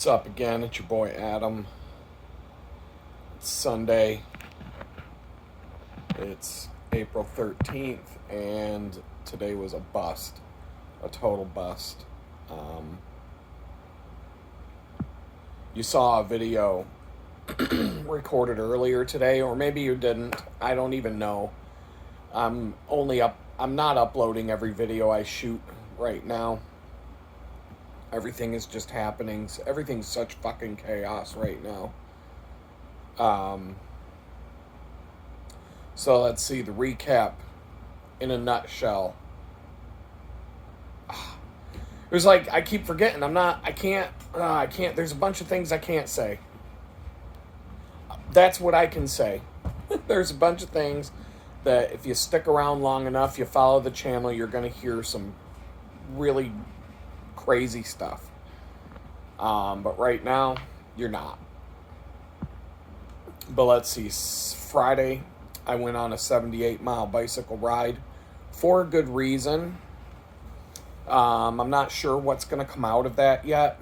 What's up again? It's your boy Adam. It's Sunday. It's April 13th, and today was a bust. A total bust. You saw a video recorded earlier today, or maybe you didn't. I don't even know. I'm not uploading every video I shoot right now. Everything is just happening. Everything's such fucking chaos right now. So let's see the recap in a nutshell. It was like, I keep forgetting. I can't, there's a bunch of things I can't say. That's what I can say. There's a bunch of things that if you stick around long enough, you follow the channel, you're going to hear some really crazy stuff. But right now, you're not. But let's see. Friday, I went on a 78-mile bicycle ride for a good reason. I'm not sure what's going to come out of that yet.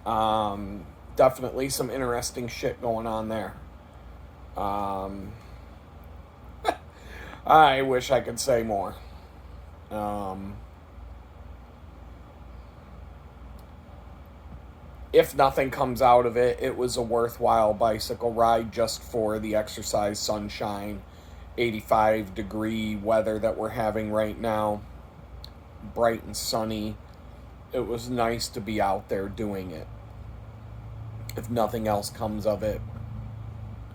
Definitely some interesting shit going on there. I wish I could say more. If nothing comes out of it, it was a worthwhile bicycle ride just for the exercise, sunshine, 85-degree weather that we're having right now. Bright and sunny. It was nice to be out there doing it. If nothing else comes of it,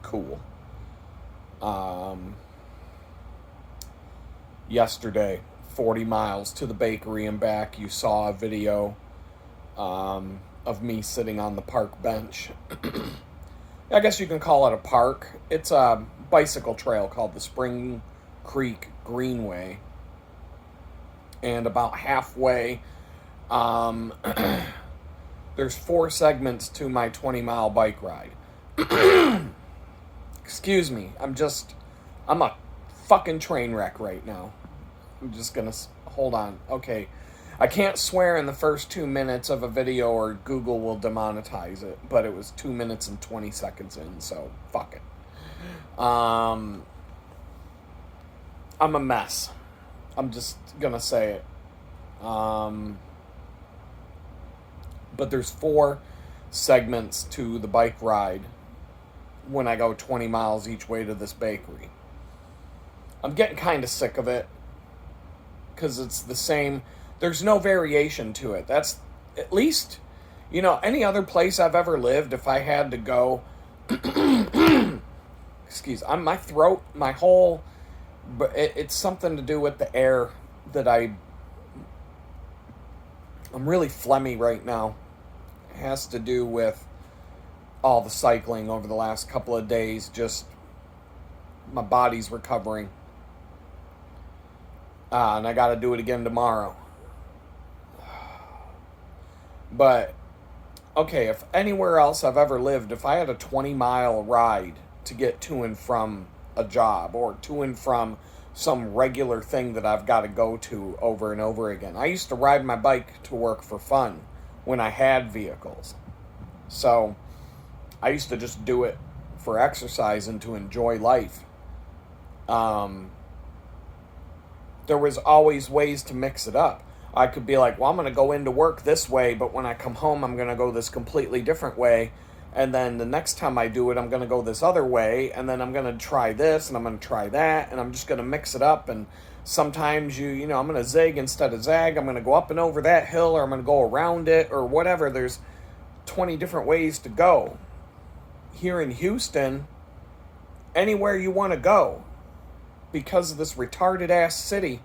cool. Yesterday, 40 miles to the bakery and back. You saw a video of me sitting on the park bench. I guess you can call it a park. It's a bicycle trail called the Spring Creek Greenway. And about halfway, there's 4 segments to my 20-mile bike ride. Excuse me. I'm a fucking train wreck right now. I'm just gonna hold on. Okay. I can't swear in the first 2 minutes of a video or Google will demonetize it, but it was 2 minutes and 20 seconds in, so fuck it. I'm a mess. I'm just gonna say it. But there's 4 segments to the bike ride when I go 20 miles each way to this bakery. I'm getting kind of sick of it because it's the same. There's no variation to it. That's at least, any other place I've ever lived, if I had to go, my throat, my whole, but it's something to do with the air that I'm really phlegmy right now. It has to do with all the cycling over the last couple of days. Just my body's recovering. And I got to do it again tomorrow. But, okay, if anywhere else I've ever lived, if I had a 20-mile ride to get to and from a job or to and from some regular thing that I've got to go to over and over again. I used to ride my bike to work for fun when I had vehicles. So, I used to just do it for exercise and to enjoy life. There was always ways to mix it up. I could be like, well, I'm going to go into work this way, but when I come home, I'm going to go this completely different way. And then the next time I do it, I'm going to go this other way. And then I'm going to try this, and I'm going to try that. And I'm just going to mix it up. And sometimes, I'm going to zig instead of zag. I'm going to go up and over that hill, or I'm going to go around it, or whatever. There's 20 different ways to go. Here in Houston, anywhere you want to go, because of this retarded-ass city,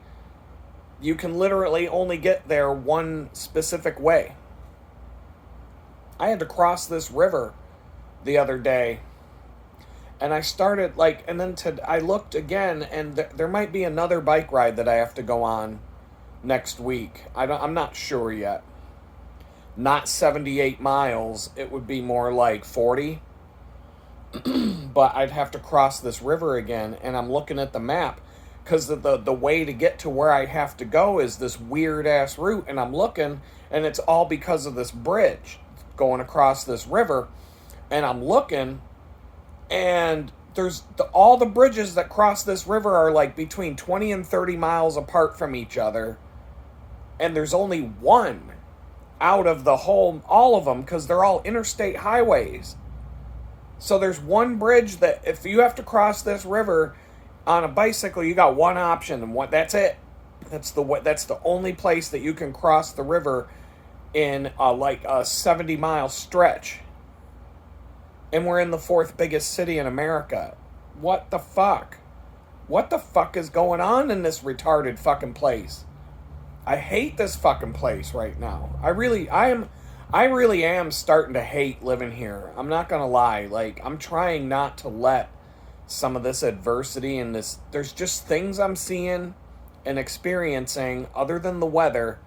you can literally only get there one specific way. I had to cross this river the other day, and I started, I looked again, and there might be another bike ride that I have to go on next week. I'm not sure yet. Not 78 miles, it would be more like 40. But I'd have to cross this river again, and I'm looking at the map, because the way to get to where I have to go is this weird ass route, and I'm looking, and it's all because of this bridge going across this river, and I'm looking, and there's all the bridges that cross this river are like between 20 and 30 miles apart from each other, and there's only one out of the whole, all of them, because they're all interstate highways. So there's one bridge that if you have to cross this river on a bicycle, you got one option, and that's it. That's the only place that you can cross the river in like a 70-mile stretch. And we're in the fourth biggest city in America. What the fuck? What the fuck is going on in this retarded fucking place? I hate this fucking place right now. I really am starting to hate living here. I'm not gonna lie. Like, I'm trying not to let some of this adversity and this, there's just things I'm seeing and experiencing other than the weather,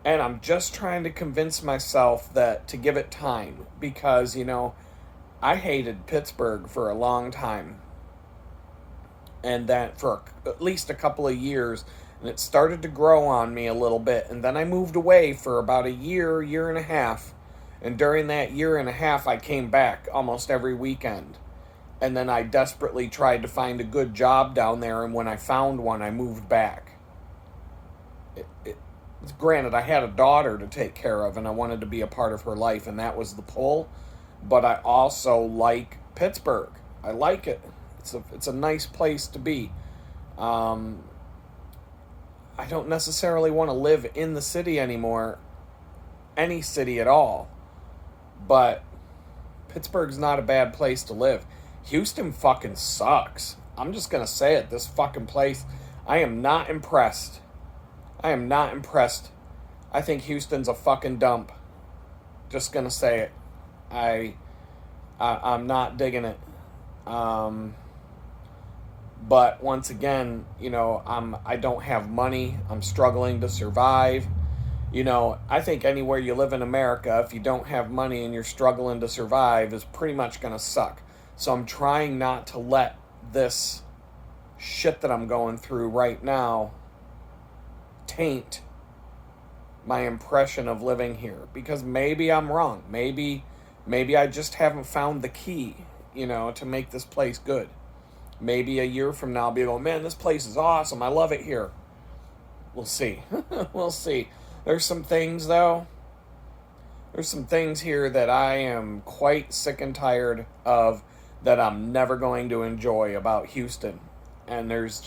and I'm just trying to convince myself that to give it time, because, you know, I hated Pittsburgh for a long time, and that for at least a couple of years, and it started to grow on me a little bit, and then I moved away for about a year and a half, and during that year and a half I came back almost every weekend, and then I desperately tried to find a good job down there, and when I found one I moved back. Granted, I had a daughter to take care of, and I wanted to be a part of her life, and that was the pull, but I also like Pittsburgh. I like it. It's a nice place to be. I don't necessarily want to live in the city anymore, any city at all, but Pittsburgh's not a bad place to live. Houston fucking sucks. I'm just gonna say it. This fucking place, I am not impressed. I am not impressed. I think Houston's a fucking dump. Just gonna say it. I'm not digging it. But once again, you know, I don't have money. I'm struggling to survive. You know, I think anywhere you live in America, if you don't have money and you're struggling to survive, is pretty much gonna suck. So I'm trying not to let this shit that I'm going through right now taint my impression of living here, because maybe I'm wrong. Maybe I just haven't found the key, you know, to make this place good. Maybe a year from now I'll be going, man, this place is awesome. I love it here. We'll see. We'll see. There's some things, though. There's some things here that I am quite sick and tired of that I'm never going to enjoy about Houston. And there's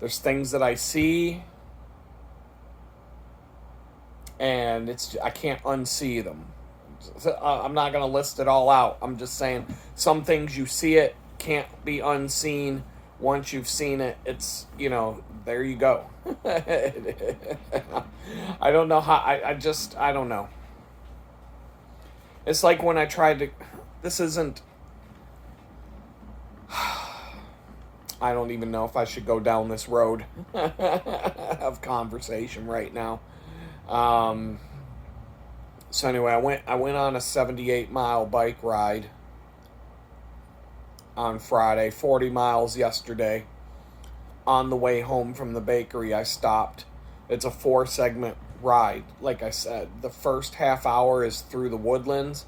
things that I see, and I can't unsee them. I'm not going to list it all out. I'm just saying some things you see it can't be unseen. Once you've seen it, it's, you know, there you go. I don't know how, I don't know. It's like when I tried to, this isn't, I don't even know if I should go down this road of conversation right now. So anyway, I went on a 78-mile bike ride on Friday, 40 miles yesterday. On the way home from the bakery, I stopped. It's a 4-segment ride. Like I said, the first half hour is through the woodlands.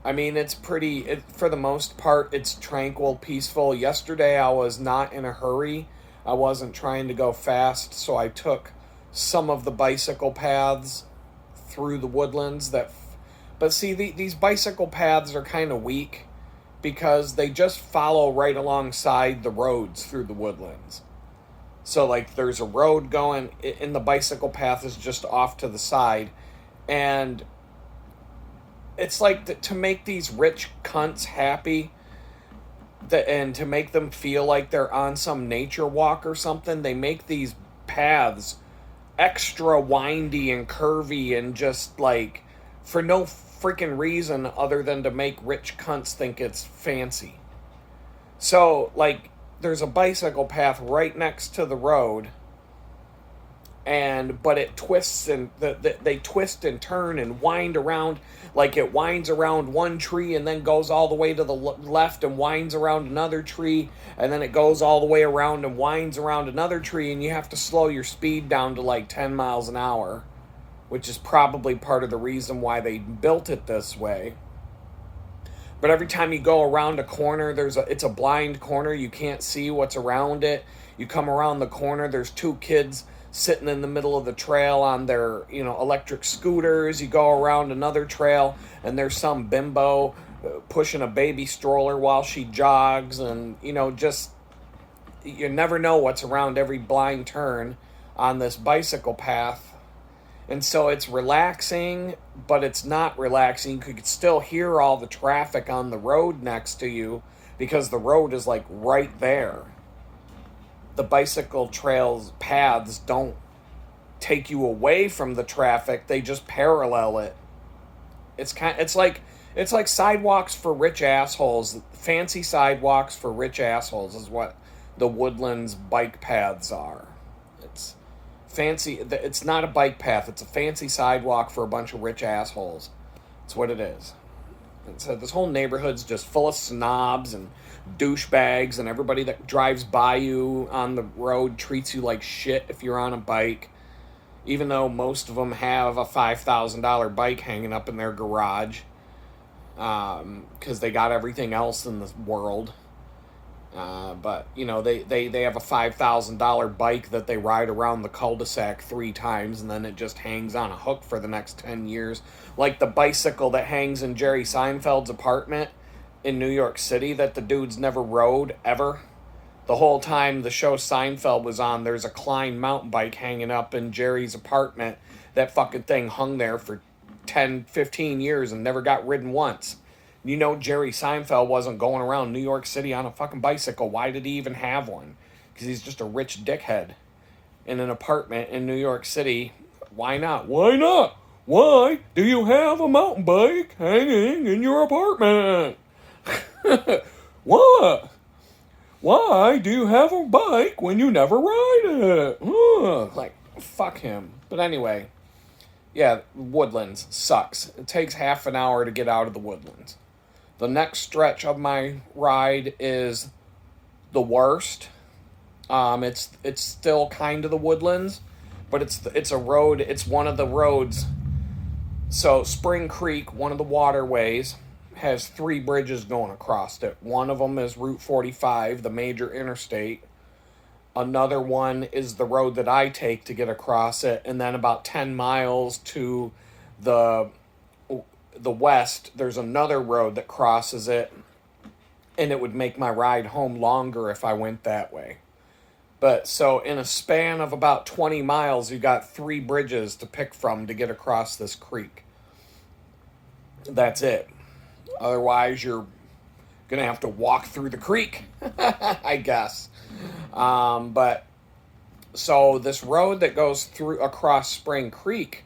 I mean, it's for the most part, it's tranquil, peaceful. Yesterday, I was not in a hurry. I wasn't trying to go fast, so I took some of the bicycle paths through the woodlands. But see, these bicycle paths are kind of weak because they just follow right alongside the roads through the woodlands. So, like, there's a road going, and the bicycle path is just off to the side, and it's like to make these rich cunts happy, and to make them feel like they're on some nature walk or something, they make these paths extra windy and curvy and just like for no freaking reason other than to make rich cunts think it's fancy. So, like, there's a bicycle path right next to the road, but it twists and they twist and turn and wind around, like it winds around one tree and then goes all the way to the left and winds around another tree, and then it goes all the way around and winds around another tree, and you have to slow your speed down to like 10 miles an hour, which is probably part of the reason why they built it this way. But every time you go around a corner, it's a blind corner. You can't see what's around it. You come around the corner, there's two kids sitting in the middle of the trail on their, electric scooters. You go around another trail, and there's some bimbo pushing a baby stroller while she jogs, and, just, you never know what's around every blind turn on this bicycle path. And so it's relaxing, but it's not relaxing. You could still hear all the traffic on the road next to you because the road is like right there. The bicycle trails paths don't take you away from the traffic, they just parallel it. It's like sidewalks for rich assholes. Fancy sidewalks for rich assholes is what the Woodlands bike paths are. It's fancy. It's not a bike path. It's a fancy sidewalk for a bunch of rich assholes. That's what it is. And so this whole neighborhood's just full of snobs and douchebags, and everybody that drives by you on the road treats you like shit if you're on a bike, even though most of them have a $5,000 bike hanging up in their garage, because they got everything else in the world. But, they have a $5,000 bike that they ride around the cul-de-sac 3 times, and then it just hangs on a hook for the next 10 years. Like the bicycle that hangs in Jerry Seinfeld's apartment in New York City that the dude's never rode, ever. The whole time the show Seinfeld was on, there's a Klein mountain bike hanging up in Jerry's apartment. That fucking thing hung there for 10, 15 years and never got ridden once. Jerry Seinfeld wasn't going around New York City on a fucking bicycle. Why did he even have one? Because he's just a rich dickhead in an apartment in New York City. Why not? Why not? Why do you have a mountain bike hanging in your apartment? What? Why do you have a bike when you never ride it? Like, fuck him. But anyway, yeah, Woodlands sucks. It takes half an hour to get out of the Woodlands. The next stretch of my ride is the worst. It's still kind of the Woodlands, but it's a road. It's one of the roads. So Spring Creek, one of the waterways, has 3 bridges going across it. One of them is Route 45, the major interstate. Another one is the road that I take to get across it, and then about 10 miles to the west, there's another road that crosses it, and it would make my ride home longer if I went that way. But so in a span of about 20 miles, you got 3 bridges to pick from to get across this creek. That's it. Otherwise, you're going to have to walk through the creek, I guess. But so this road that goes across Spring Creek,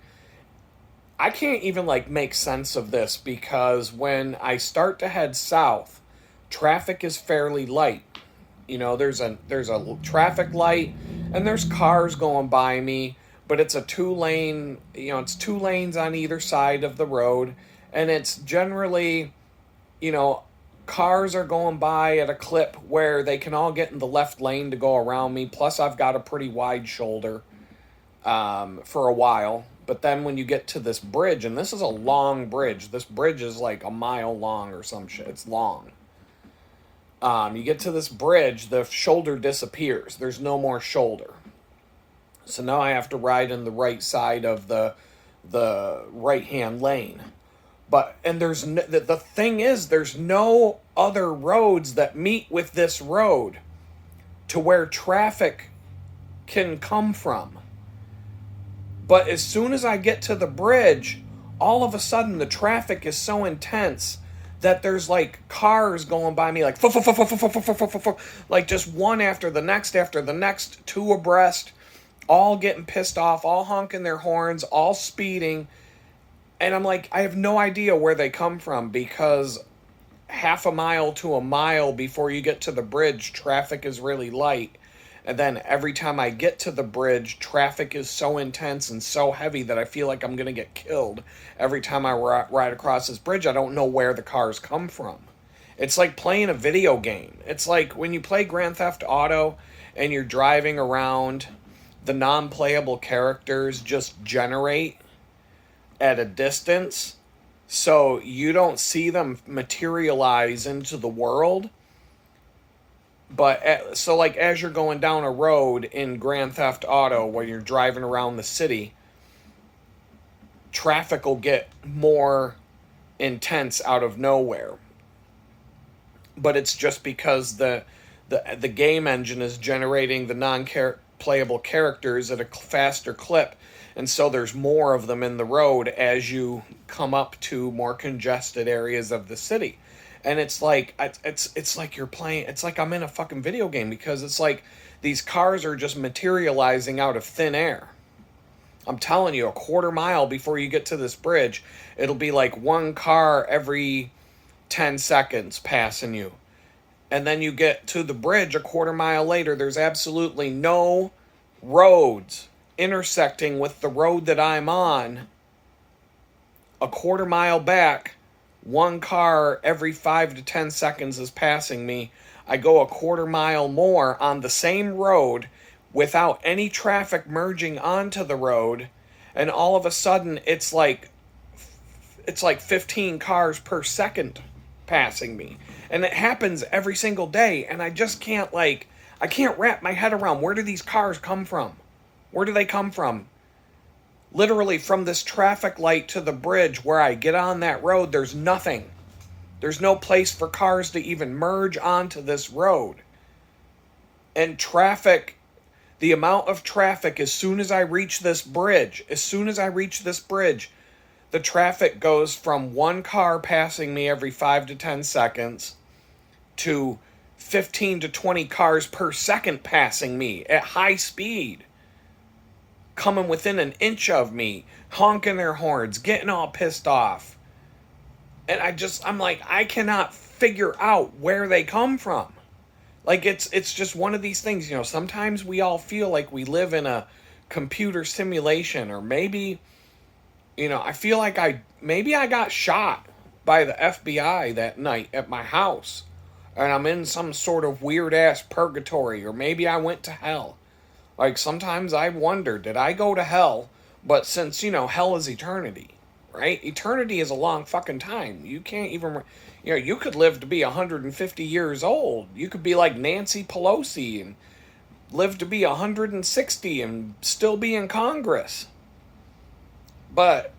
I can't even make sense of this, because when I start to head south, traffic is fairly light. There's a traffic light and there's cars going by me, but it's a 2-lane, it's 2 lanes on either side of the road, and it's generally, cars are going by at a clip where they can all get in the left lane to go around me. Plus, I've got a pretty wide shoulder for a while. But then when you get to this bridge, and this is a long bridge. This bridge is like a mile long or some shit. It's long. You get to this bridge, the shoulder disappears. There's no more shoulder. So now I have to ride in the right side of the right-hand lane. And the thing is, there's no other roads that meet with this road to where traffic can come from. But as soon as I get to the bridge, all of a sudden the traffic is so intense that there's cars going by me like just one after the next, 2 abreast, all getting pissed off, all honking their horns, all speeding. And I'm I have no idea where they come from, because half a mile to a mile before you get to the bridge, traffic is really light. And then every time I get to the bridge, traffic is so intense and so heavy that I feel like I'm going to get killed. Every time I ride across this bridge, I don't know where the cars come from. It's like playing a video game. It's like when you play Grand Theft Auto and you're driving around, the non-playable characters just generate at a distance, so you don't see them materialize into the world. But so like as you're going down a road in Grand Theft Auto when you're driving around the city, traffic will get more intense out of nowhere. But it's just because the game engine is generating the non-playable characters at a faster clip, and so there's more of them in the road as you come up to more congested areas of the city. And it's like it's like you're playing, it's like I'm in a fucking video game, because it's like these cars are just materializing out of thin air. I'm telling you, a quarter mile before you get to this bridge, it'll be like one car every 10 seconds passing you. And then you get to the bridge a quarter mile later, there's absolutely no roads intersecting with the road that I'm on. A quarter mile back, one car every 5 to 10 seconds is passing me. I go a quarter mile more on the same road without any traffic merging onto the road, and all of a sudden it's like 15 cars per second passing me. And it happens every single day, and I just can't I can't wrap my head around, where do these cars come from? Where do they come from? Literally from this traffic light to the bridge where I get on that road, there's nothing. There's no place for cars to even merge onto this road. And traffic, the amount of traffic as soon as I reach this bridge, the traffic goes from one car passing me every 5 to 10 seconds to 15 to 20 cars per second passing me at high speed, coming within an inch of me, honking their horns, getting all pissed off. And I'm like, I cannot figure out where they come from. Like, it's just one of these things, sometimes we all feel like we live in a computer simulation, or maybe, I feel like I got shot by the FBI that night at my house, and I'm in some sort of weird-ass purgatory, or maybe I went to hell. Like, sometimes I wonder, did I go to hell? But since, hell is eternity, right? Eternity is a long fucking time. You can't even, you could live to be 150 years old. You could be like Nancy Pelosi and live to be 160 and still be in Congress. But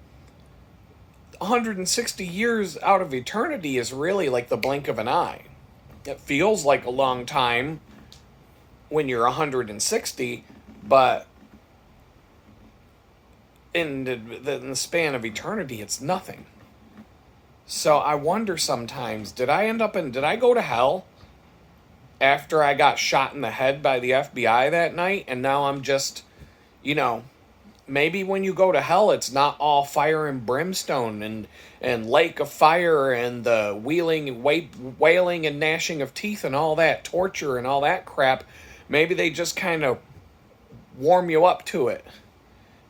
160 years out of eternity is really like the blink of an eye. It feels like a long time when you're 160, but in the span of eternity, it's nothing. So I wonder sometimes, did I go to hell after I got shot in the head by the FBI that night, and now I'm just, maybe when you go to hell, it's not all fire and brimstone and lake of fire and the wailing and gnashing of teeth and all that torture and all that crap. Maybe they just kind of warm you up to it.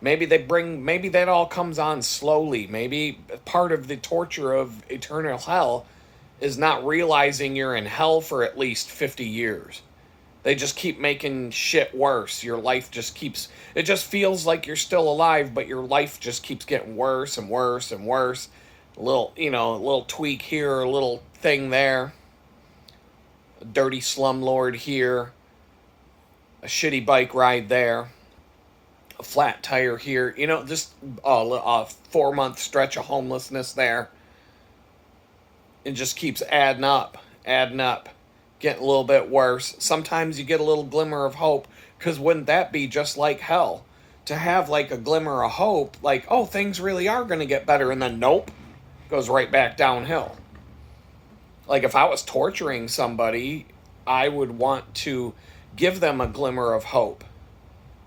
Maybe that all comes on slowly. Maybe part of the torture of eternal hell is not realizing you're in hell for at least 50 years. They just keep making shit worse. Your life it just feels like you're still alive, but your life just keeps getting worse and worse and worse. A little tweak here, a little thing there. A dirty slumlord here. A shitty bike ride there, a flat tire here, just a 4-month stretch of homelessness there. It just keeps adding up, getting a little bit worse. Sometimes you get a little glimmer of hope, because wouldn't that be just like hell? To have like a glimmer of hope, like, oh, things really are going to get better, and then nope, goes right back downhill. Like, if I was torturing somebody, I would want to give them a glimmer of hope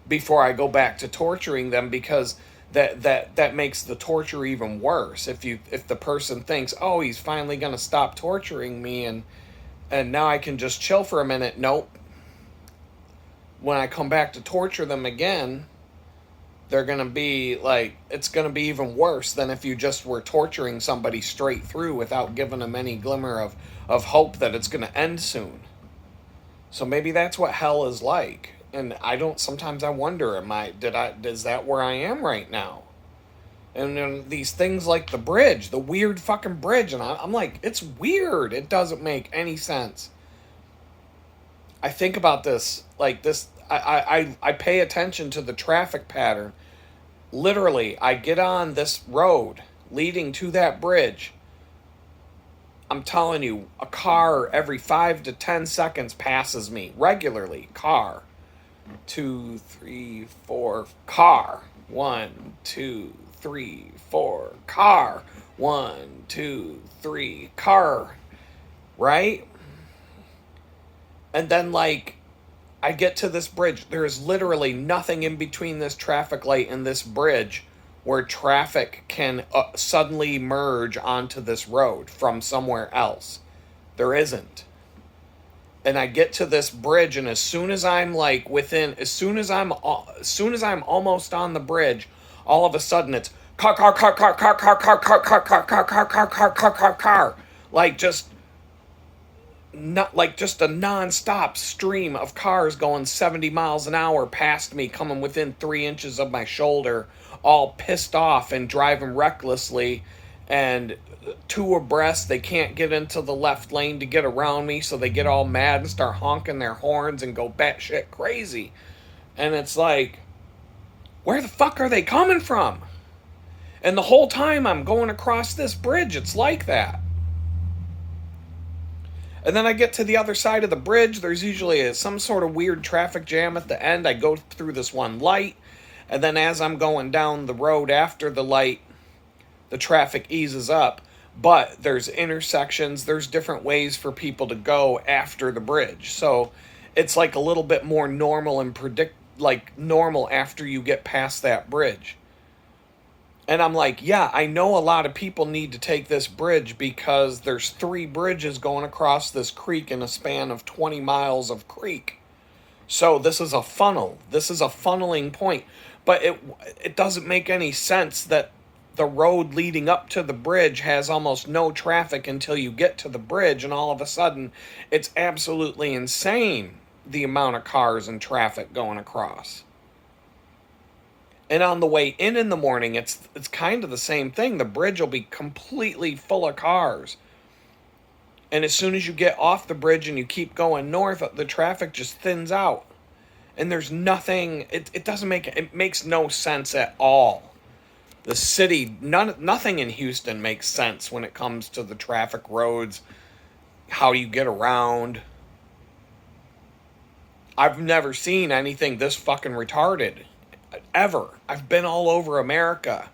before I go back to torturing them, because that makes the torture even worse. If the person thinks, oh, he's finally going to stop torturing me and now I can just chill for a minute. Nope. when I come back to torture them again, they're going to be like, it's going to be even worse than if you just were torturing somebody straight through without giving them any glimmer of hope that it's going to end soon. So maybe that's what hell is like. And sometimes I wonder, is that where I am right now? And then these things like the bridge, the weird fucking bridge, and I'm like, it's weird. It doesn't make any sense. I think about this, like this, I pay attention to the traffic pattern. Literally, I get on this road leading to that bridge. I'm telling you, a car every 5 to 10 seconds passes me regularly. Car. 2, 3, 4. Car. 1, 2, 3, 4. Car. 1, 2, 3. Car. Right? And then, like, I get to this bridge. There is literally nothing in between this traffic light and this bridge where traffic can suddenly merge onto this road from somewhere else. There isn't. And I get to this bridge, and as soon as I'm almost on the bridge, all of a sudden it's car, car, car, car, car, car, car, car, car, car, car, car, car, car, car, car, car, like just not like just a non-stop stream of cars going 70 miles an hour past me, coming within 3 inches of my shoulder, all pissed off and driving recklessly, and two abreast. They can't get into the left lane to get around me, so they get all mad and start honking their horns and go batshit crazy. And it's like, where the fuck are they coming from? And the whole time I'm going across this bridge, it's like that. And then I get to the other side of the bridge. There's usually some sort of weird traffic jam at the end. I go through this one light, and then as I'm going down the road after the light, the traffic eases up. But there's intersections, there's different ways for people to go after the bridge. So it's like a little bit more normal and normal after you get past that bridge. And I'm like, yeah, I know a lot of people need to take this bridge because there's 3 bridges going across this creek in a span of 20 miles of creek. So this is a funnel. This is a funneling point. But it doesn't make any sense that the road leading up to the bridge has almost no traffic until you get to the bridge, and all of a sudden it's absolutely insane the amount of cars and traffic going across. And on the way in the morning, it's kind of the same thing. The bridge will be completely full of cars. And as soon as you get off the bridge and you keep going north, the traffic just thins out. And there's nothing, it makes no sense at all. The city, nothing in Houston makes sense when it comes to the traffic roads, how you get around. I've never seen anything this fucking retarded. Ever. I've been all over America.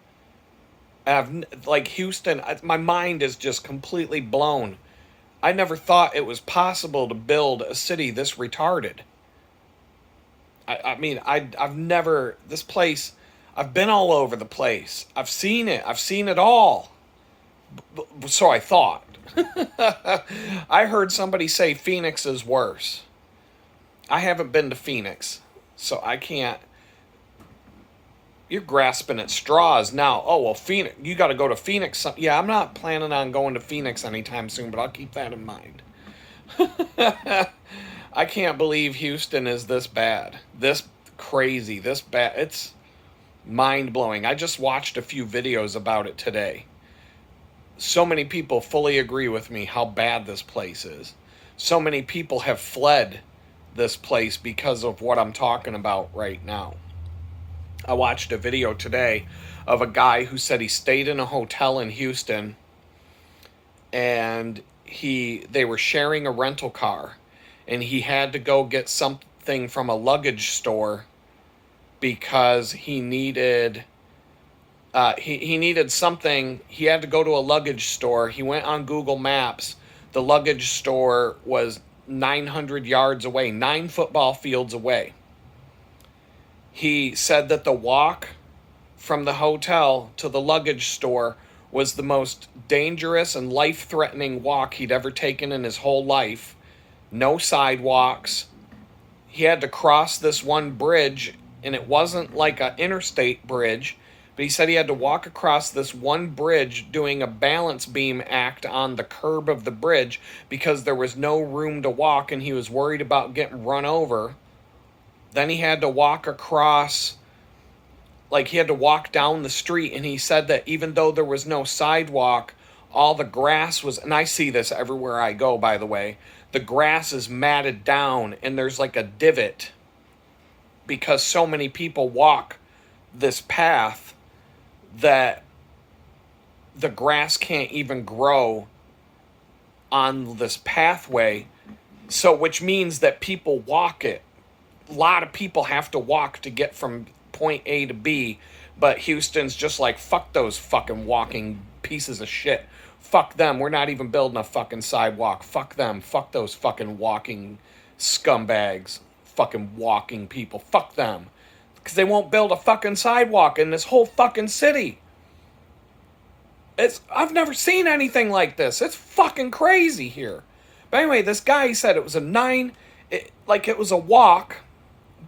Like Houston, my mind is just completely blown. I never thought it was possible to build a city this retarded. I've never, this place, I've been all over the place. I've seen it all. So I thought. I heard somebody say Phoenix is worse. I haven't been to Phoenix, so I can't. You're grasping at straws now. Oh, well, Phoenix, you got to go to Phoenix. Yeah, I'm not planning on going to Phoenix anytime soon, but I'll keep that in mind. I can't believe Houston is this bad, this crazy, this bad. It's mind-blowing. I just watched a few videos about it today. So many people fully agree with me how bad this place is. So many people have fled this place because of what I'm talking about right now. I watched a video today of a guy who said he stayed in a hotel in Houston, and they were sharing a rental car, and he had to go get something from a luggage store because he needed he needed something. He had to go to a luggage store. He went on Google Maps. The luggage store was 900 yards away, 9 football fields away. He said that the walk from the hotel to the luggage store was the most dangerous and life-threatening walk he'd ever taken in his whole life. No sidewalks. he had to cross this one bridge, and it wasn't like an interstate bridge, but he said he had to walk across this one bridge doing a balance beam act on the curb of the bridge because there was no room to walk and he was worried about getting run over. Then he had to walk across, like he had to walk down the street, and he said that even though there was no sidewalk, all the grass was, and I see this everywhere I go, by the way, the grass is matted down and there's like a divot because so many people walk this path that the grass can't even grow on this pathway. So, which means that people walk it. A lot of people have to walk to get from point A to B, but Houston's just like, fuck those fucking walking pieces of shit. Fuck them. We're not even building a fucking sidewalk. Fuck them. Fuck those fucking walking scumbags. Fucking walking people. Fuck them. Because they won't build a fucking sidewalk in this whole fucking city. I've never seen anything like this. It's fucking crazy here. But anyway, this guy, he said it was it was a walk,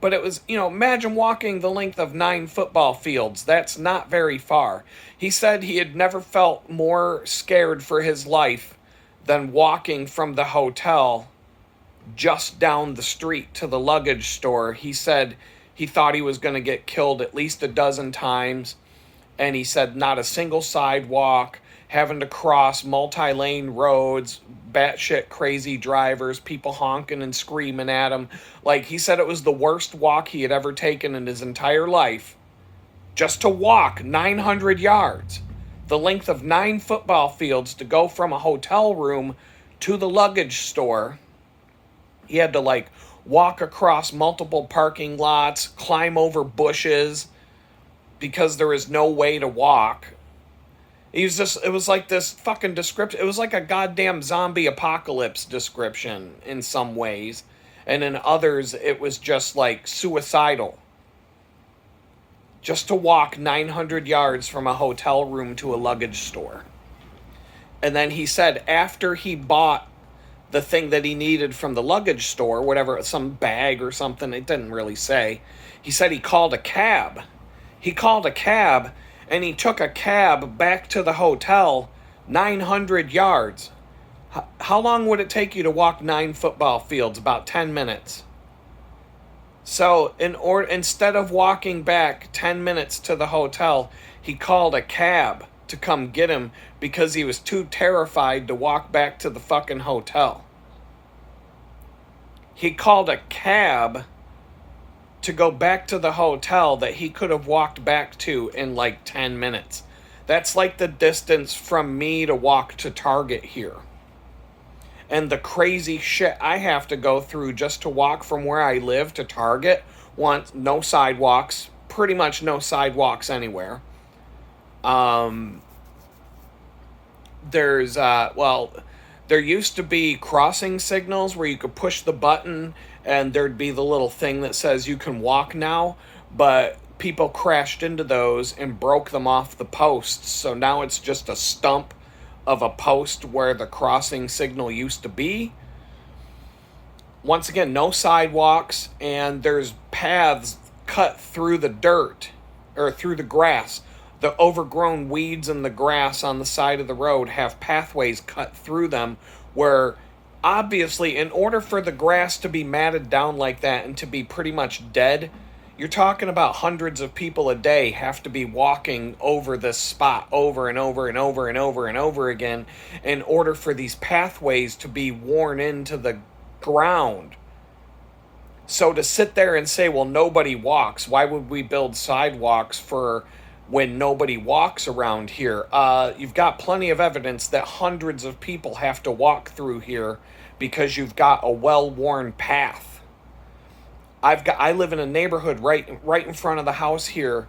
but it was, imagine walking the length of 9 football fields. That's not very far. He said he had never felt more scared for his life than walking from the hotel just down the street to the luggage store. He said he thought he was going to get killed at least a dozen times. And he said not a single sidewalk, having to cross multi-lane roads, batshit crazy drivers, people honking and screaming at him. Like, he said it was the worst walk he had ever taken in his entire life. Just to walk 900 yards, the length of 9 football fields, to go from a hotel room to the luggage store. He had to, walk across multiple parking lots, climb over bushes, because there is no way to walk. It was like this fucking description. It was like a goddamn zombie apocalypse description in some ways. And in others, it was just like suicidal. Just to walk 900 yards from a hotel room to a luggage store. And then he said after he bought the thing that he needed from the luggage store, whatever, some bag or something, it didn't really say. He said he called a cab. He called a cab, and he took a cab back to the hotel 900 yards. How long would it take you to walk 9 football fields? About 10 minutes. So instead of walking back 10 minutes to the hotel, he called a cab to come get him because he was too terrified to walk back to the fucking hotel. He called a cab to go back to the hotel that he could have walked back to in 10 minutes. That's like the distance from me to walk to Target here. And the crazy shit I have to go through just to walk from where I live to Target. No sidewalks, pretty much no sidewalks anywhere. There used to be crossing signals where you could push the button and there'd be the little thing that says you can walk now, but people crashed into those and broke them off the posts. So now it's just a stump of a post where the crossing signal used to be. Once again, no sidewalks, and there's paths cut through the dirt or through the grass. The overgrown weeds and the grass on the side of the road have pathways cut through them where, obviously, in order for the grass to be matted down like that and to be pretty much dead, you're talking about hundreds of people a day have to be walking over this spot over and over and over and over and over again in order for these pathways to be worn into the ground. So to sit there and say, well, nobody walks, why would we build sidewalks for when nobody walks around here? You've got plenty of evidence that hundreds of people have to walk through here because you've got a well-worn path. I live in a neighborhood right in front of the house here.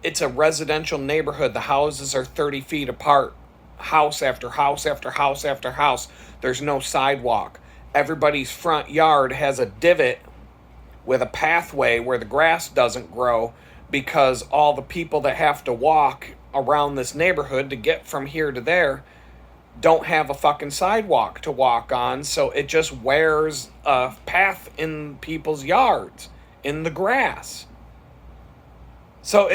It's a residential neighborhood. The houses are 30 feet apart. House after house after house after house. There's no sidewalk. Everybody's front yard has a divot with a pathway where the grass doesn't grow because all the people that have to walk around this neighborhood to get from here to there don't have a fucking sidewalk to walk on, so it just wears a path in people's yards, in the grass. So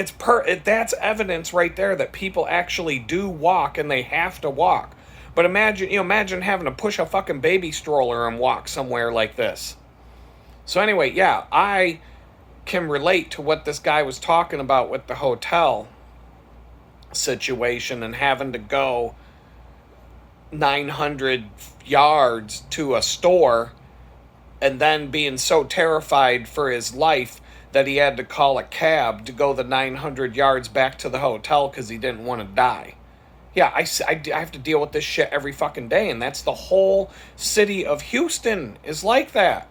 that's evidence right there that people actually do walk and they have to walk. But imagine having to push a fucking baby stroller and walk somewhere like this. So anyway, yeah, I can relate to what this guy was talking about with the hotel situation and having to go 900 yards to a store and then being so terrified for his life that he had to call a cab to go the 900 yards back to the hotel because he didn't want to die. Yeah, I have to deal with this shit every fucking day, and that's the whole city of Houston is like that.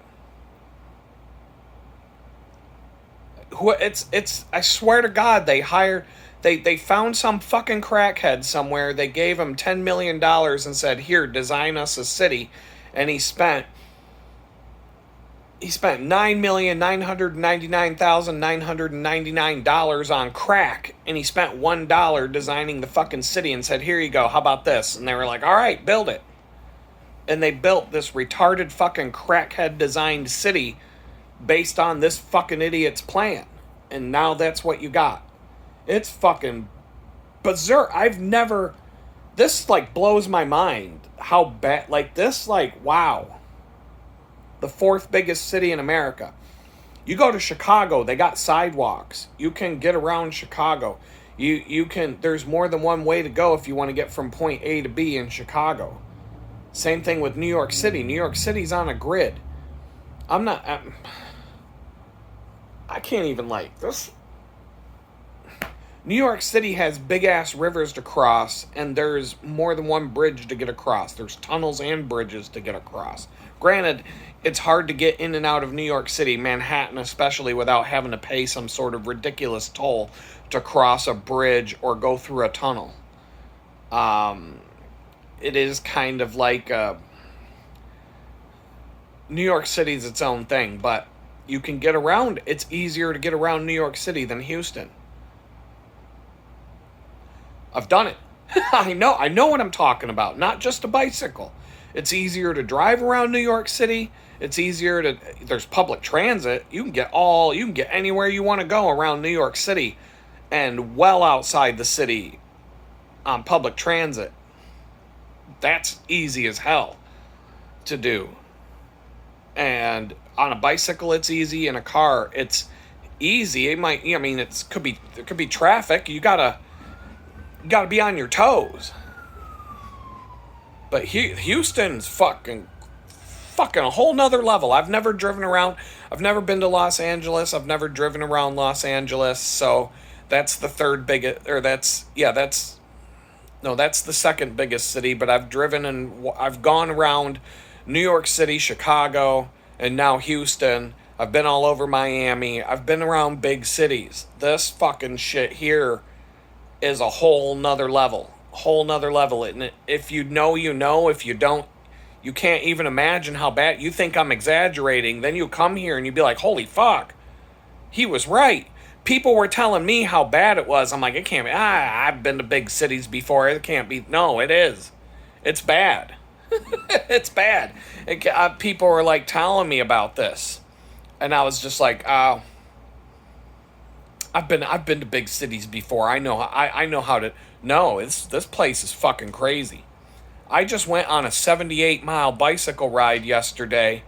I swear to God, they found some fucking crackhead somewhere. They gave him $10 million and said, here, design us a city. And he spent $9,999,999 on crack, and he spent $1 designing the fucking city and said, here you go, how about this? And they were like, all right, build it. And they built this retarded fucking crackhead designed city based on this fucking idiot's plan. And now that's what you got. It's fucking berserk. This like blows my mind how bad, wow. The fourth biggest city in America. You go to Chicago, they got sidewalks. You can get around Chicago. There's more than one way to go if you want to get from point A to B in Chicago. Same thing with New York City. New York City's on a grid. I can't even this. New York City has big-ass rivers to cross, and there's more than one bridge to get across. There's tunnels and bridges to get across. Granted, it's hard to get in and out of New York City, Manhattan especially, without having to pay some sort of ridiculous toll to cross a bridge or go through a tunnel. It is kind of like New York City's its own thing, but you can get around. It's easier to get around New York City than Houston. I've done it. I know what I'm talking about. Not just a bicycle. It's easier to drive around New York City. There's public transit. You can get anywhere you want to go around New York City and well outside the city on public transit. That's easy as hell to do. And on a bicycle, it's easy. In a car, it's easy. There could be traffic. You gotta be on your toes. But Houston's fucking a whole nother level. I've never driven around. I've never been to Los Angeles. I've never driven around Los Angeles. So that's the third biggest, that's the second biggest city. But I've gone around New York City, Chicago, and now Houston. I've been all over Miami. I've been around big cities. This fucking shit here is a whole nother level. And if you know, you know. If you don't, you can't even imagine how bad. You think I'm exaggerating. Then you come here and you be like, holy fuck. He was right. People were telling me how bad it was. I'm like, it can't be. I've been to big cities before. It can't be. No, it is. It's bad. It's bad. People were like telling me about this. And I was just like, I've been to big cities before. I know how to. No, this place is fucking crazy. I just went on a 78-mile bicycle ride yesterday.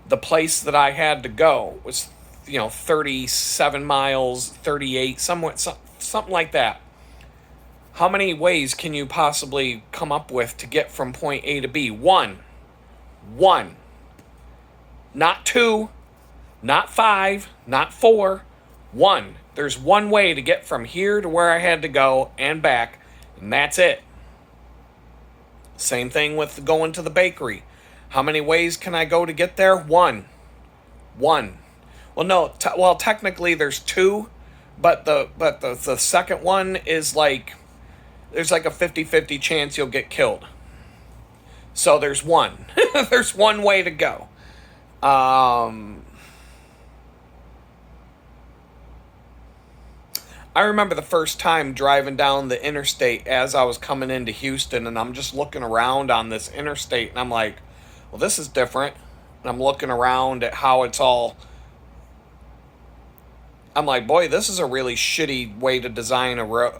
The place that I had to go was, 37 miles, 38, something like that. How many ways can you possibly come up with to get from point A to B? One. Not two, not five, not four. One. There's one way to get from here to where I had to go and back, and that's it. Same thing with going to the bakery. How many ways can I go to get there? One. Well, no. Technically there's two, but the second one is there's a 50-50 chance you'll get killed. So there's one. There's one way to go. I remember the first time driving down the interstate as I was coming into Houston, and I'm just looking around on this interstate, and I'm like, well, this is different. And I'm looking around at how it's all. I'm like, boy, this is a really shitty way to design a road.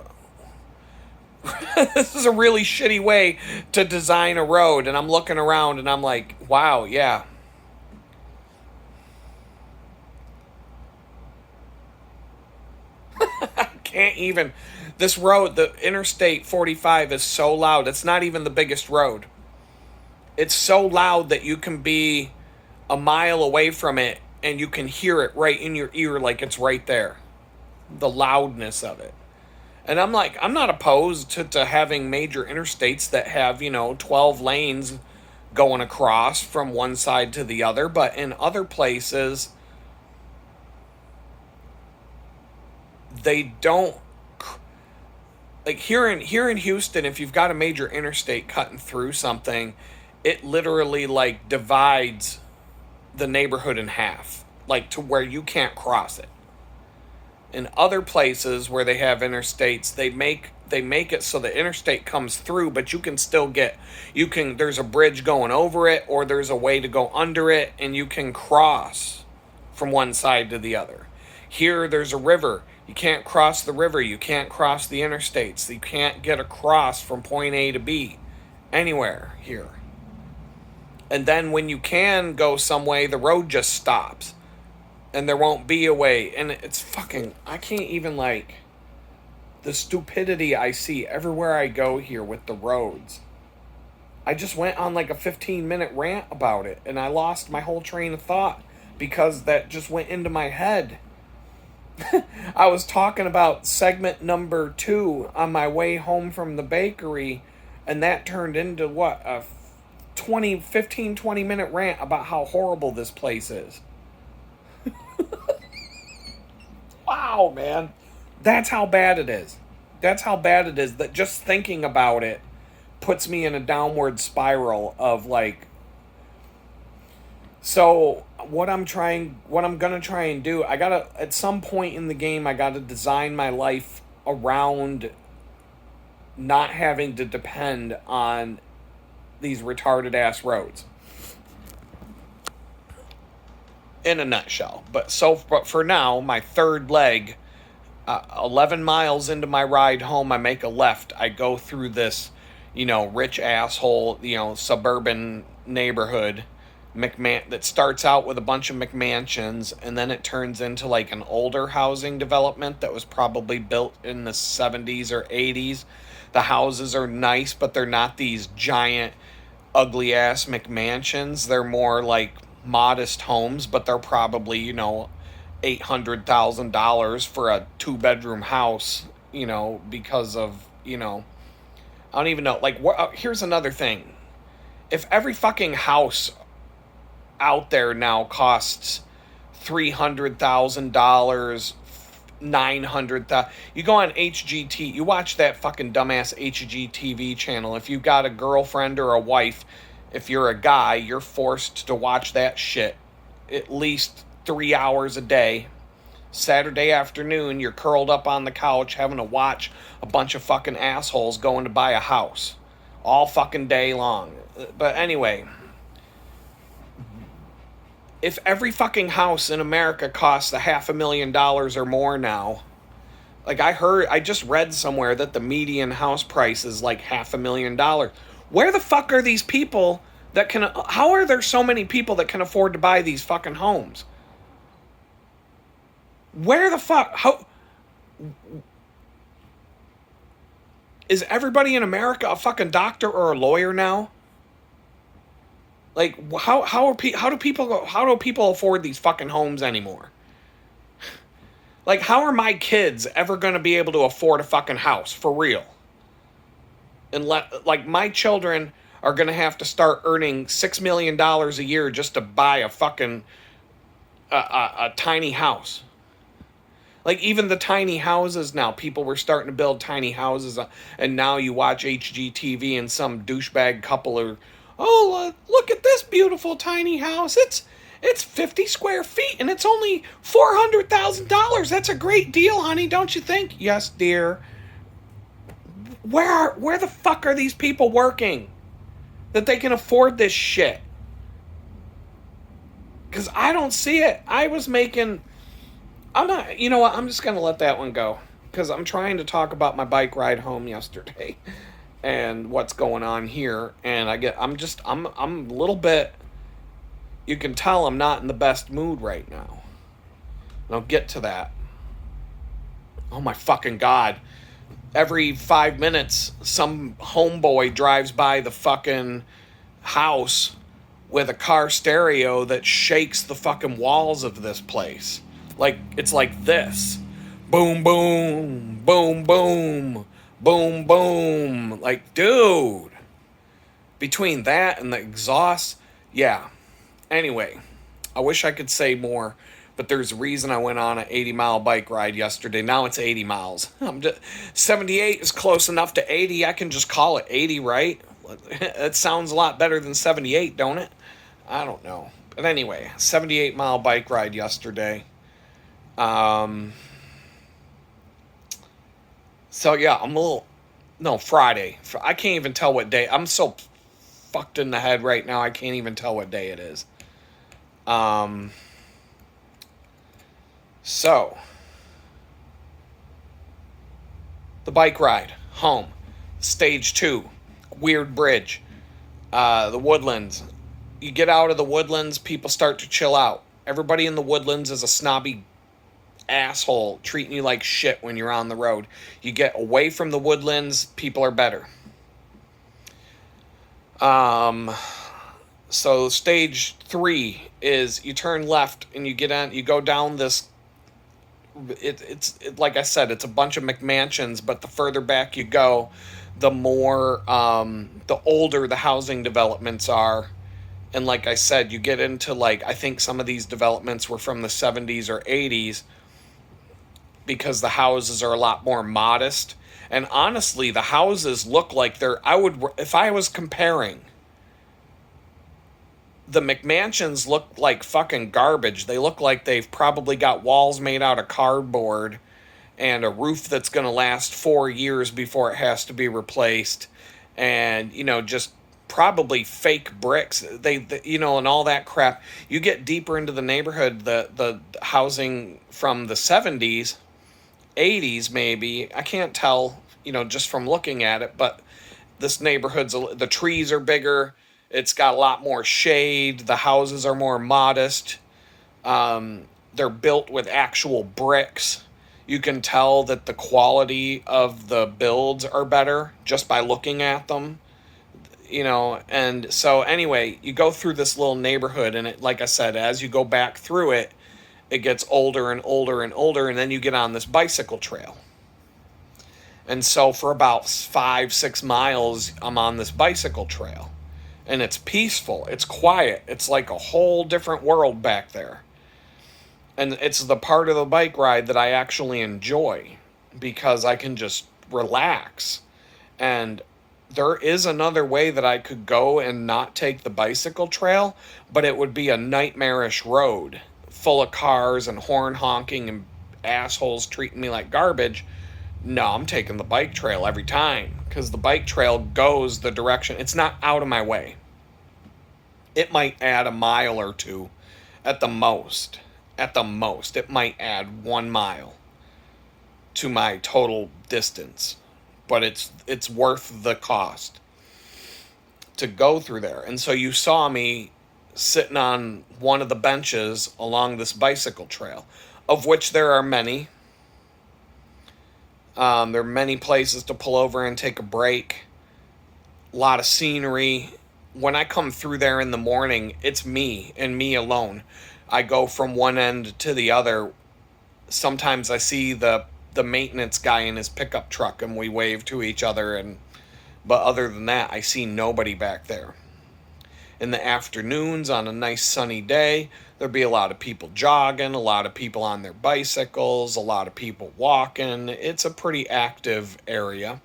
This is a really shitty way to design a road. And I'm looking around and I'm like, wow, yeah. Can't even. This road, the Interstate 45, is so loud. It's not even the biggest road. It's so loud that you can be a mile away from it and you can hear it right in your ear like it's right there. The loudness of it. And I'm like, I'm not opposed to having major interstates that have, 12 lanes going across from one side to the other. But in other places, they don't. Like here in Houston, if you've got a major interstate cutting through something, it literally like divides the neighborhood in half, like to where you can't cross it. In other places where they have interstates, they make it so the interstate comes through, but there's a bridge going over it, or there's a way to go under it, and you can cross from one side to the other. Here there's a river. You can't cross the river, you can't cross the interstates, you can't get across from point A to B anywhere here. And then when you can go some way, the road just stops. And there won't be a way. And it's fucking, I can't even like, the stupidity I see everywhere I go here with the roads. I just went on like a 15-minute rant about it. And I lost my whole train of thought because that just went into my head. I was talking about segment number 2 on my way home from the bakery. And that turned into what? A 20 minute rant about how horrible this place is. Wow, man. That's how bad it is. That's how bad it is that just thinking about it puts me in a downward spiral of like. So what I'm going to try and do, at some point in the game, I gotta design my life around not having to depend on these retarded ass roads. In a nutshell. But for now, my third leg, 11 miles into my ride home, I make a left. I go through this, rich asshole, suburban neighborhood that starts out with a bunch of McMansions, and then it turns into like an older housing development that was probably built in the 70s or 80s. The houses are nice, but they're not these giant, ugly ass McMansions. They're more like modest homes, but they're probably, $800,000 for a 2-bedroom house, because of, I don't even know. Like, here's another thing. If every fucking house out there now costs $300,000, $900,000, you go on HGT, you watch that fucking dumbass HGTV channel. If you've got a girlfriend or a wife, if you're a guy, you're forced to watch that shit at least 3 hours a day. Saturday afternoon, you're curled up on the couch having to watch a bunch of fucking assholes going to buy a house all fucking day long. But anyway, if every fucking house in America costs $500,000 or more now, like I just read somewhere that the median house price is like $500,000. Where the fuck are these people how are there so many people that can afford to buy these fucking homes? Where the fuck, is everybody in America a fucking doctor or a lawyer now? Like, how do people afford these fucking homes anymore? Like, how are my kids ever going to be able to afford a fucking house for real? Like, my children are going to have to start earning $6 million a year just to buy a fucking a tiny house. Like, even the tiny houses now, people were starting to build tiny houses, and now you watch HGTV and some douchebag couple are, look at this beautiful tiny house. It's 50 square feet and it's only $400,000. That's a great deal, honey, don't you think? Yes, dear. Where the fuck are these people working that they can afford this shit? Because I don't see it. I'm not, you know what? I'm just going to let that one go. Because I'm trying to talk about my bike ride home yesterday and what's going on here. And I'm a little bit, you can tell I'm not in the best mood right now. And I'll get to that. Oh my fucking God. Every 5 minutes, some homeboy drives by the fucking house with a car stereo that shakes the fucking walls of this place. Like, it's like this. Boom, boom, boom, boom, boom, boom. Like, dude. Between that and the exhaust, yeah. Anyway, I wish I could say more, but there's a reason I went on an 80-mile bike ride yesterday. Now it's 80 miles. 78 is close enough to 80. I can just call it 80, right? It sounds a lot better than 78, don't it? I don't know. But anyway, 78-mile bike ride yesterday. So yeah, Friday. I can't even tell what day. I'm so fucked in the head right now, I can't even tell what day it is. So, the bike ride home, stage 2, Weird Bridge, the Woodlands. You get out of the Woodlands, people start to chill out. Everybody in the Woodlands is a snobby asshole treating you like shit when you're on the road. You get away from the Woodlands, people are better. So stage 3 is you turn left and you go down this. It's like I said, it's a bunch of McMansions, but the further back you go, the more the older the housing developments are. And like I said, you get into I think some of these developments were from the 70s or 80s because the houses are a lot more modest. And honestly, the houses look like if I was comparing, the McMansions look like fucking garbage. They look like they've probably got walls made out of cardboard and a roof that's going to last 4 years before it has to be replaced. And, just probably fake bricks. They and all that crap. You get deeper into the neighborhood, the housing from the 70s, 80s maybe. I can't tell, just from looking at it, but this neighborhood's, the trees are bigger. It's got a lot more shade. The houses are more modest. They're built with actual bricks. You can tell that the quality of the builds are better just by looking at them. And so anyway, you go through this little neighborhood, and it, like I said, as you go back through it, it gets older and older and older, and then you get on this bicycle trail. And so for about 5-6 miles, I'm on this bicycle trail. And it's peaceful. It's quiet. It's like a whole different world back there. And it's the part of the bike ride that I actually enjoy because I can just relax. And there is another way that I could go and not take the bicycle trail, but it would be a nightmarish road full of cars and horn honking and assholes treating me like garbage. No, I'm taking the bike trail every time because the bike trail goes the direction. It's not out of my way. It might add a mile or two at the most. At the most, it might add 1 mile to my total distance. But it's worth the cost to go through there. And so you saw me sitting on one of the benches along this bicycle trail, of which there are many. There are many places to pull over and take a break. A lot of scenery. When I come through there in the morning, it's me and me alone. I go from one end to the other. Sometimes I see the maintenance guy in his pickup truck and we wave to each other, but other than that, I see nobody back there. In the afternoons on a nice sunny day, there'd be a lot of people jogging, a lot of people on their bicycles, a lot of people walking. It's a pretty active area.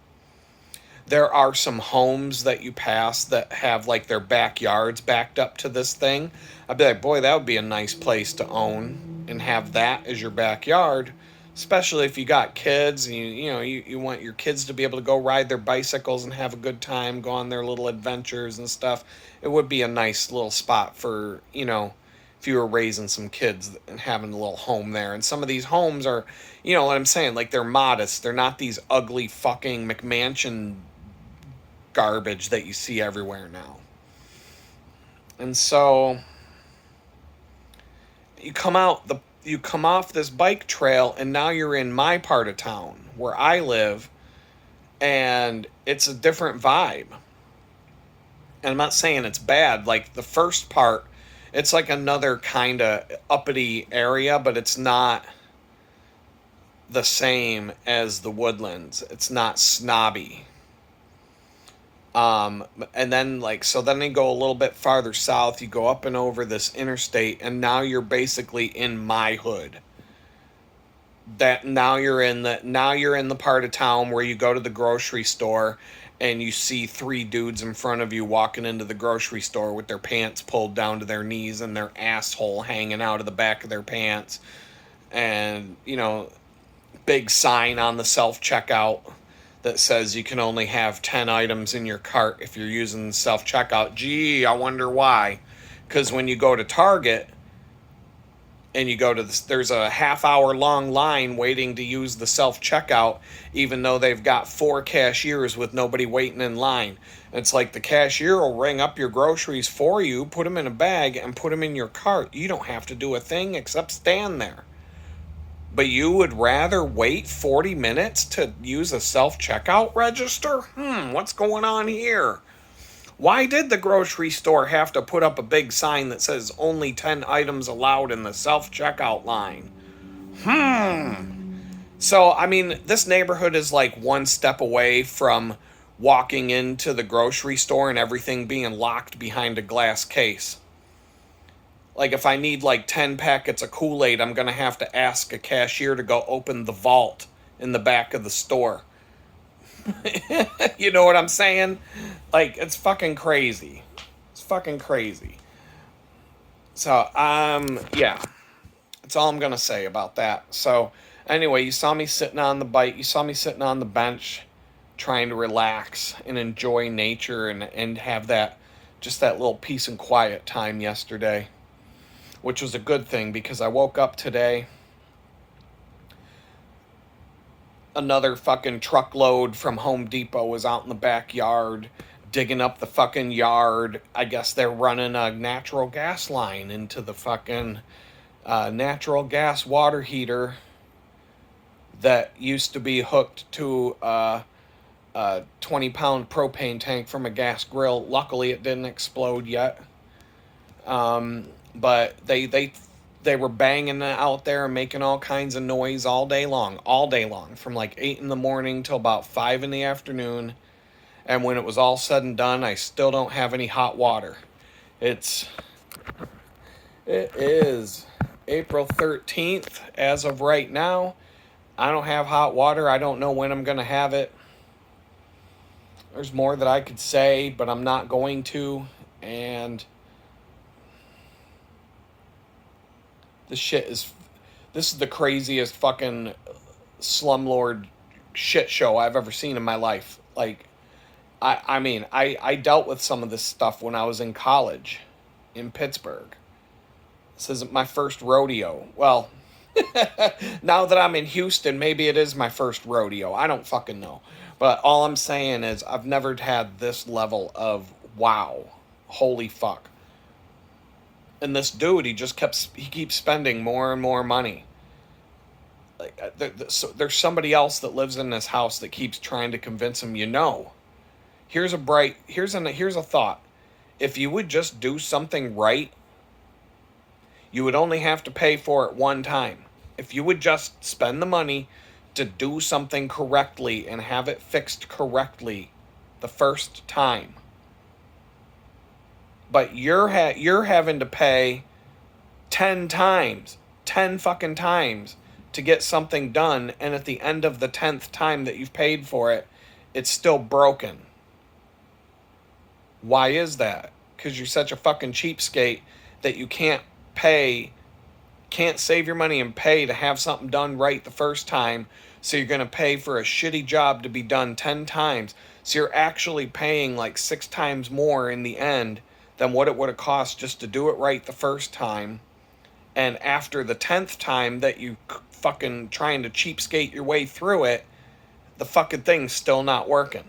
there are some homes that you pass that have like their backyards backed up to this thing. I'd be like, boy, that would be a nice place to own and have that as your backyard, especially if you got kids and you want your kids to be able to go ride their bicycles and have a good time, go on their little adventures and stuff. It would be a nice little spot for, if you were raising some kids and having a little home there. And some of these homes are, what I'm saying, like they're modest. They're not these ugly fucking McMansion garbage that you see everywhere now. And so you come off this bike trail and now you're in my part of town where I live, and it's a different vibe. And I'm not saying it's bad. Like the first part, it's like another kind of uppity area, but it's not the same as the Woodlands. It's not snobby. And then then you go a little bit farther south, you go up and over this interstate, and now you're basically in my hood. Now you're in the part of town where you go to the grocery store and you see three dudes in front of you walking into the grocery store with their pants pulled down to their knees and their asshole hanging out of the back of their pants. And, big sign on the self-checkout that says you can only have 10 items in your cart if you're using self-checkout. Gee, I wonder why. Because when you go to Target and you go to this, there's a half-hour long line waiting to use the self-checkout, even though they've got 4 cashiers with nobody waiting in line. It's like the cashier will ring up your groceries for you, put them in a bag, and put them in your cart. You don't have to do a thing except stand there. But you would rather wait 40 minutes to use a self-checkout register? What's going on here? Why did the grocery store have to put up a big sign that says only 10 items allowed in the self-checkout line? So, this neighborhood is like one step away from walking into the grocery store and everything being locked behind a glass case. Like, if I need, 10 packets of Kool-Aid, I'm going to have to ask a cashier to go open the vault in the back of the store. You know what I'm saying? It's fucking crazy. It's fucking crazy. So, yeah. That's all I'm going to say about that. So, anyway, you saw me sitting on the bike. You saw me sitting on the bench trying to relax and enjoy nature and have that little peace and quiet time yesterday. Which was a good thing because I woke up today. Another fucking truckload from Home Depot was out in the backyard digging up the fucking yard. I guess they're running a natural gas line into the fucking natural gas water heater that used to be hooked to a 20-pound propane tank from a gas grill. Luckily, it didn't explode yet. But they were banging out there and making all kinds of noise all day long, from 8 in the morning till about 5 in the afternoon. And when it was all said and done, I still don't have any hot water. It is April 13th as of right now. I don't have hot water. I don't know when I'm going to have it. There's more that I could say, but I'm not going to. And this is the craziest fucking slumlord shit show I've ever seen in my life. I dealt with some of this stuff when I was in college in Pittsburgh. This isn't my first rodeo. Well, now that I'm in Houston, maybe it is my first rodeo. I don't fucking know. But all I'm saying is I've never had this level of wow. Holy fuck. And this dude, he keeps spending more and more money. There's somebody else that lives in this house that keeps trying to convince him, here's a thought. If you would just do something right, you would only have to pay for it one time. If you would just spend the money to do something correctly and have it fixed correctly the first time. But you're having to pay 10 fucking times to get something done, and at the end of the 10th time that you've paid for it, It's still broken. Why is that? Because you're such a fucking cheapskate that you can't save your money and pay to have something done right the first time. So you're going to pay for a shitty job to be done 10 times. So you're actually paying like 6 times more in the end than what it would have cost just to do it right the first time. And after the 10th time that you fucking trying to cheapskate your way through it, the fucking thing's still not working.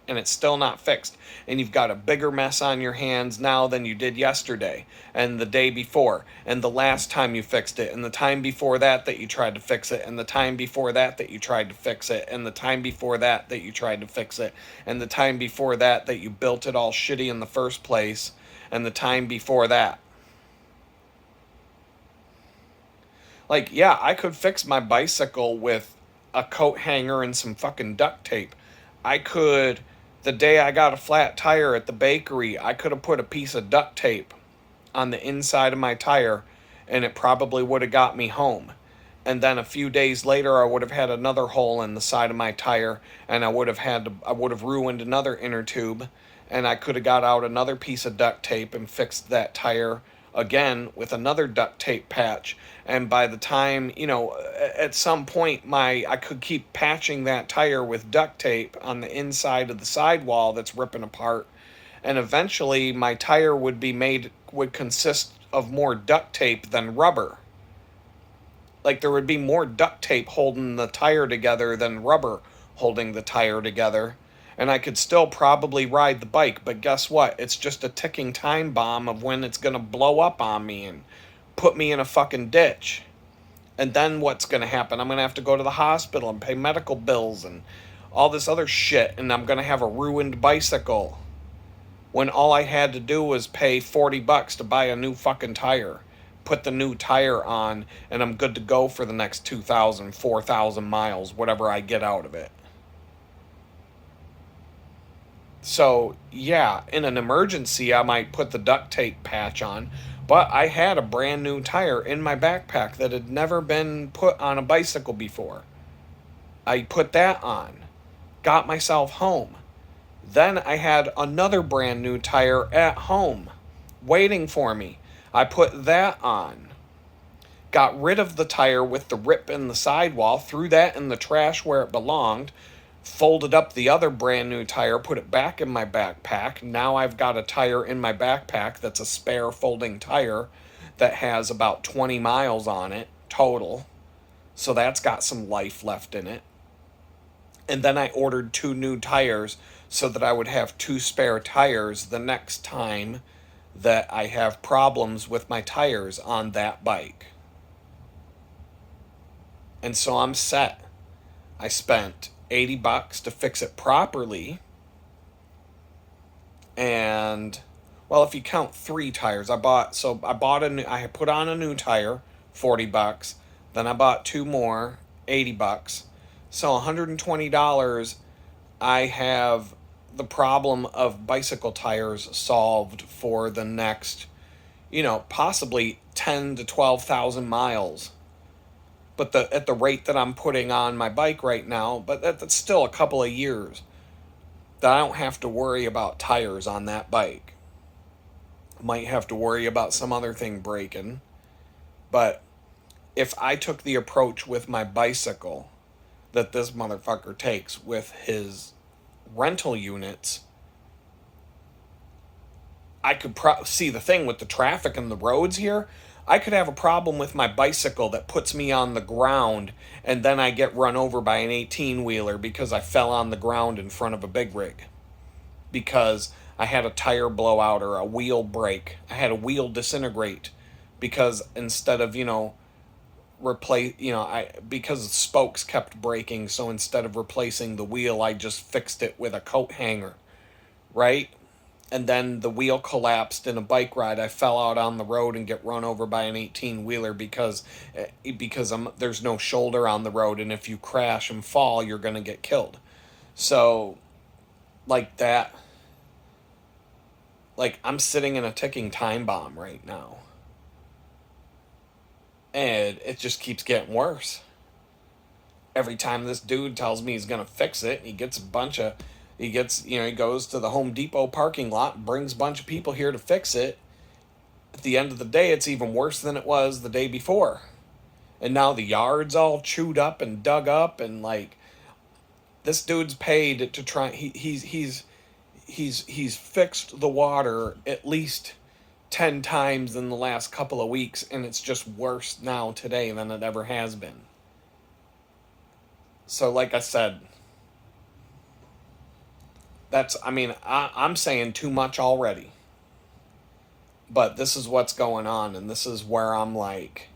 And it's still not fixed. And you've got a bigger mess on your hands now than you did yesterday and the day before and the last time you fixed it and the time before that you tried to fix it and the time before that you tried to fix it and the time before that you tried to fix it and the time before that you built it all shitty in the first place and the time before that. Like, yeah, I could fix my bicycle with a coat hanger and some fucking duct tape. I could, the day I got a flat tire at the bakery, I could have put a piece of duct tape on the inside of my tire and it probably would have got me home. And then a few days later, I would have had another hole in the side of my tire and I would have ruined another inner tube and I could have got out another piece of duct tape and fixed that tire again with another duct tape patch. And by the time, at some point I could keep patching that tire with duct tape on the inside of the sidewall that's ripping apart, and eventually my tire would consist of more duct tape than rubber. Like, there would be more duct tape holding the tire together than rubber holding the tire together. And I could still probably ride the bike, but guess what? It's just a ticking time bomb of when it's going to blow up on me and put me in a fucking ditch. And then what's going to happen? I'm going to have to go to the hospital and pay medical bills and all this other shit, and I'm going to have a ruined bicycle. When all I had to do was pay $40 to buy a new fucking tire, put the new tire on, and I'm good to go for the next 2,000, 4,000 miles, whatever I get out of it. So, yeah, in an emergency, I might put the duct tape patch on, but I had a brand new tire in my backpack that had never been put on a bicycle before. I put that on, got myself home. Then I had another brand new tire at home waiting for me. I put that on, got rid of the tire with the rip in the sidewall, threw that in the trash where it belonged, folded up the other brand new tire, put it back in my backpack. Now I've got a tire in my backpack that's a spare folding tire that has about 20 miles on it total. So that's got some life left in it. And then I ordered 2 new tires so that I would have 2 spare tires the next time that I have problems with my tires on that bike. And so I'm set. I spent $80 to fix it properly. And, well, if you count 3 tires, I put on a new tire, $40. Then I bought 2 more, $80. So $120, I have the problem of bicycle tires solved for the next, possibly 10 to 12,000 miles. But at the rate that I'm putting on my bike right now, but that's still a couple of years that I don't have to worry about tires on that bike. Might have to worry about some other thing breaking. But if I took the approach with my bicycle that this motherfucker takes with his rental units, I could see the thing with the traffic and the roads here. I could have a problem with my bicycle that puts me on the ground and then I get run over by an 18-wheeler because I fell on the ground in front of a big rig. Because I had a tire blowout or a wheel break. I had a wheel disintegrate because instead of, because the spokes kept breaking, so instead of replacing the wheel, I just fixed it with a coat hanger, right? And then the wheel collapsed in a bike ride. I fell out on the road and get run over by an 18-wheeler because there's no shoulder on the road, and if you crash and fall, you're going to get killed. So, like that, I'm sitting in a ticking time bomb right now. And it just keeps getting worse. Every time this dude tells me he's going to fix it, he gets a bunch of He gets, he goes to the Home Depot parking lot, brings a bunch of people here to fix it. At the end of the day, it's even worse than it was the day before. And now the yard's all chewed up and dug up, and like, this dude's paid to try. He's fixed the water at least 10 times in the last couple of weeks, and it's just worse now today than it ever has been. So, like I said, I'm saying too much already. But this is what's going on, and this is where I'm like,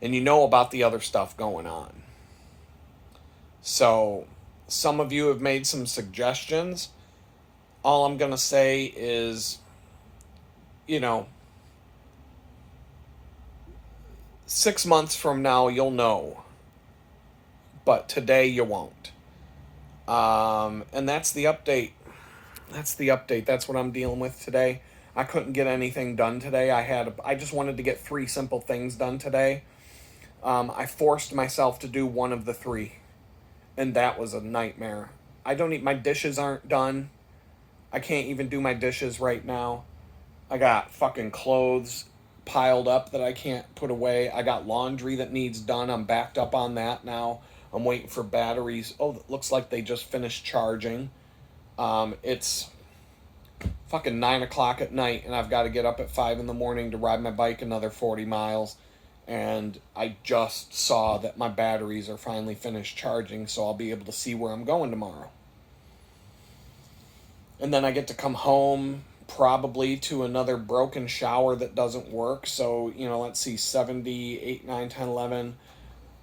and about the other stuff going on. So, some of you have made some suggestions. All I'm going to say is, 6 months from now, you'll know. But today, you won't. And that's the update. That's what I'm dealing with today. I couldn't get anything done today. I just wanted to get 3 simple things done today. I forced myself to do one of the 3. And that was a nightmare. My dishes aren't done. I can't even do my dishes right now. I got fucking clothes piled up that I can't put away. I got laundry that needs done. I'm backed up on that now. I'm waiting for batteries. Oh, it looks like they just finished charging. It's fucking 9 o'clock at night, and I've got to get up at 5 in the morning to ride my bike another 40 miles. And I just saw that my batteries are finally finished charging, so I'll be able to see where I'm going tomorrow. And then I get to come home probably to another broken shower that doesn't work. So, let's see, 70, 8, 9, 10, 11,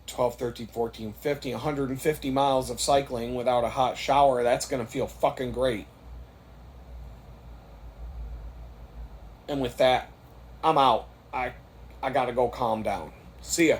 12, 13, 14, 15, 150 miles of cycling without a hot shower. That's going to feel fucking great. And with that, I'm out. I got to go calm down. See ya.